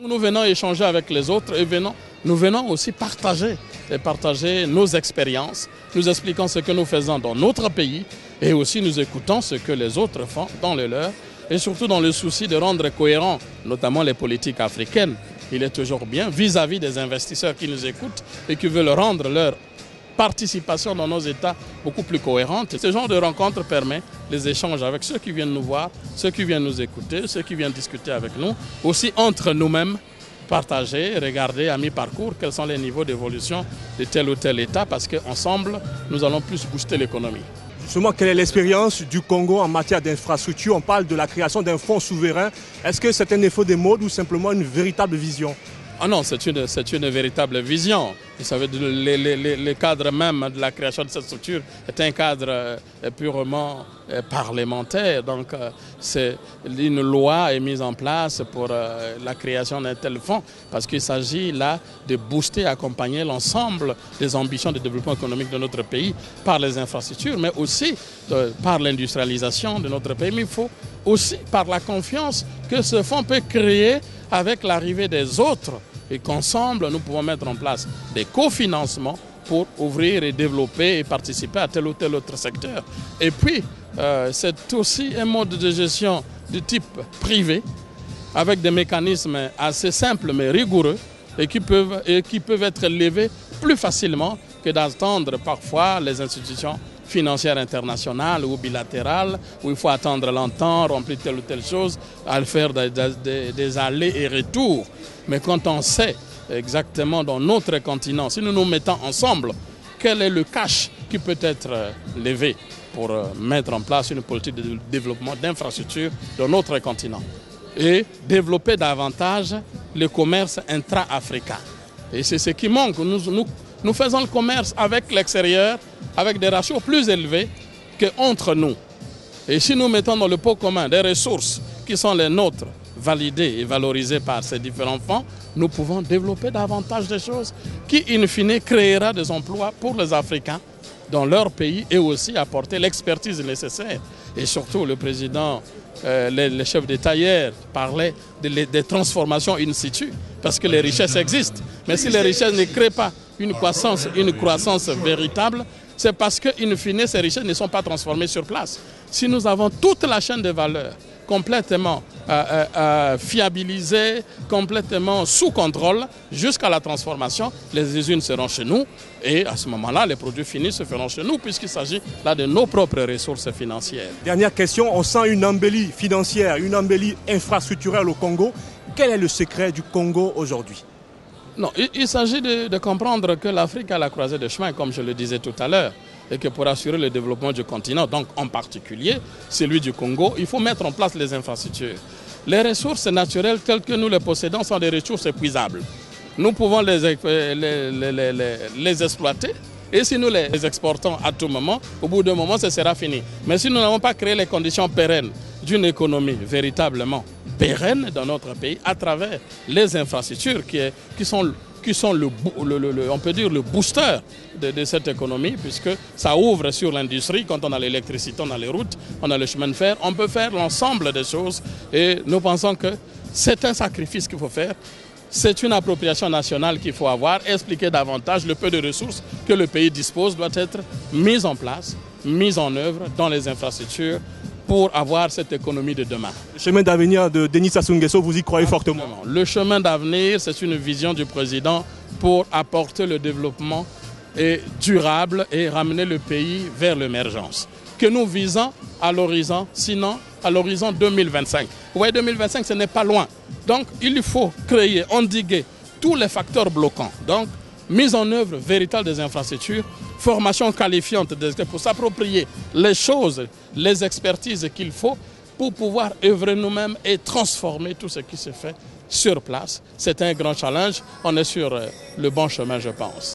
Nous venons échanger avec les autres et nous venons aussi partager nos expériences, nous expliquons ce que nous faisons dans notre pays et aussi nous écoutons ce que les autres font dans le leur et surtout dans le souci de rendre cohérent, notamment les politiques africaines. Il est toujours bien vis-à-vis des investisseurs qui nous écoutent et qui veulent rendre leur participation dans nos États beaucoup plus cohérente. Ce genre de rencontre permet les échanges avec ceux qui viennent nous voir, ceux qui viennent nous écouter, ceux qui viennent discuter avec nous, aussi entre nous-mêmes, partager, regarder à mi-parcours quels sont les niveaux d'évolution de tel ou tel État parce qu'ensemble, nous allons plus booster l'économie. Justement, quelle est l'expérience du Congo en matière d'infrastructure? On parle de la création d'un fonds souverain. Est-ce que c'est un effet de mode ou simplement une véritable vision? Ah non, c'est une véritable vision. Vous savez, le cadre même de la création de cette structure est un cadre purement parlementaire. Donc, une loi est mise en place pour la création d'un tel fonds parce qu'il s'agit là de booster, accompagner l'ensemble des ambitions de développement économique de notre pays par les infrastructures, mais aussi par l'industrialisation de notre pays. Mais il faut aussi par la confiance que ce fonds peut créer avec l'arrivée des autres et qu'ensemble, nous pouvons mettre en place des cofinancements pour ouvrir et développer et participer à tel ou tel autre secteur. Et puis, c'est aussi un mode de gestion de type privé, avec des mécanismes assez simples mais rigoureux et qui peuvent être levés plus facilement que d'attendre parfois les institutions financières internationales ou bilatérales, où il faut attendre longtemps, remplir telle ou telle chose, à faire des allers et retours. Mais quand on sait exactement dans notre continent, si nous nous mettons ensemble, quel est le cash qui peut être levé pour mettre en place une politique de développement d'infrastructures dans notre continent et développer davantage le commerce intra-africain. Et c'est ce qui manque. Nous faisons le commerce avec l'extérieur, avec des ratios plus élevés qu'entre nous. Et si nous mettons dans le pot commun des ressources qui sont les nôtres, validées et valorisées par ces différents fonds, nous pouvons développer davantage de choses qui, in fine, créera des emplois pour les Africains dans leur pays et aussi apporter l'expertise nécessaire. Et surtout, le président, le chef d'État hier parlait des transformations in situ, parce que les richesses existent. Mais si les richesses ne créent pas une croissance véritable, c'est parce que, in fine, ces richesses ne sont pas transformées sur place. Si nous avons toute la chaîne de valeur complètement fiabilisée, complètement sous contrôle, jusqu'à la transformation, les usines seront chez nous et à ce moment-là, les produits finis se feront chez nous puisqu'il s'agit là de nos propres ressources financières. Dernière question, on sent une embellie financière, une embellie infrastructurelle au Congo. Quel est le secret du Congo aujourd'hui? Non, il s'agit de comprendre que l'Afrique a la croisée des chemins, comme je le disais tout à l'heure, et que pour assurer le développement du continent, donc en particulier celui du Congo, il faut mettre en place les infrastructures. Les ressources naturelles telles que nous les possédons sont des ressources épuisables. Nous pouvons les exploiter et si nous les exportons à tout moment, au bout d'un moment, ce sera fini. Mais si nous n'avons pas créé les conditions pérennes d'une économie véritablement pérenne dans notre pays à travers les infrastructures qui sont on peut dire le booster de cette économie puisque ça ouvre sur l'industrie. Quand on a l'électricité, on a les routes, on a le chemin de fer, on peut faire l'ensemble des choses et nous pensons que c'est un sacrifice qu'il faut faire. C'est une appropriation nationale qu'il faut avoir, expliquer davantage le peu de ressources que le pays dispose doit être mise en place, mise en œuvre dans les infrastructures pour avoir cette économie de demain. Le chemin d'avenir de Denis Sassou Nguesso, vous y croyez fortement? Le chemin d'avenir, c'est une vision du président pour apporter le développement durable et ramener le pays vers l'émergence. Que nous visons à l'horizon, sinon à l'horizon 2025. Vous voyez, 2025, ce n'est pas loin. Donc, il faut créer, endiguer tous les facteurs bloquants. Donc, mise en œuvre véritable des infrastructures, formation qualifiante pour s'approprier les choses, les expertises qu'il faut pour pouvoir œuvrer nous-mêmes et transformer tout ce qui se fait sur place. C'est un grand challenge. On est sur le bon chemin, je pense.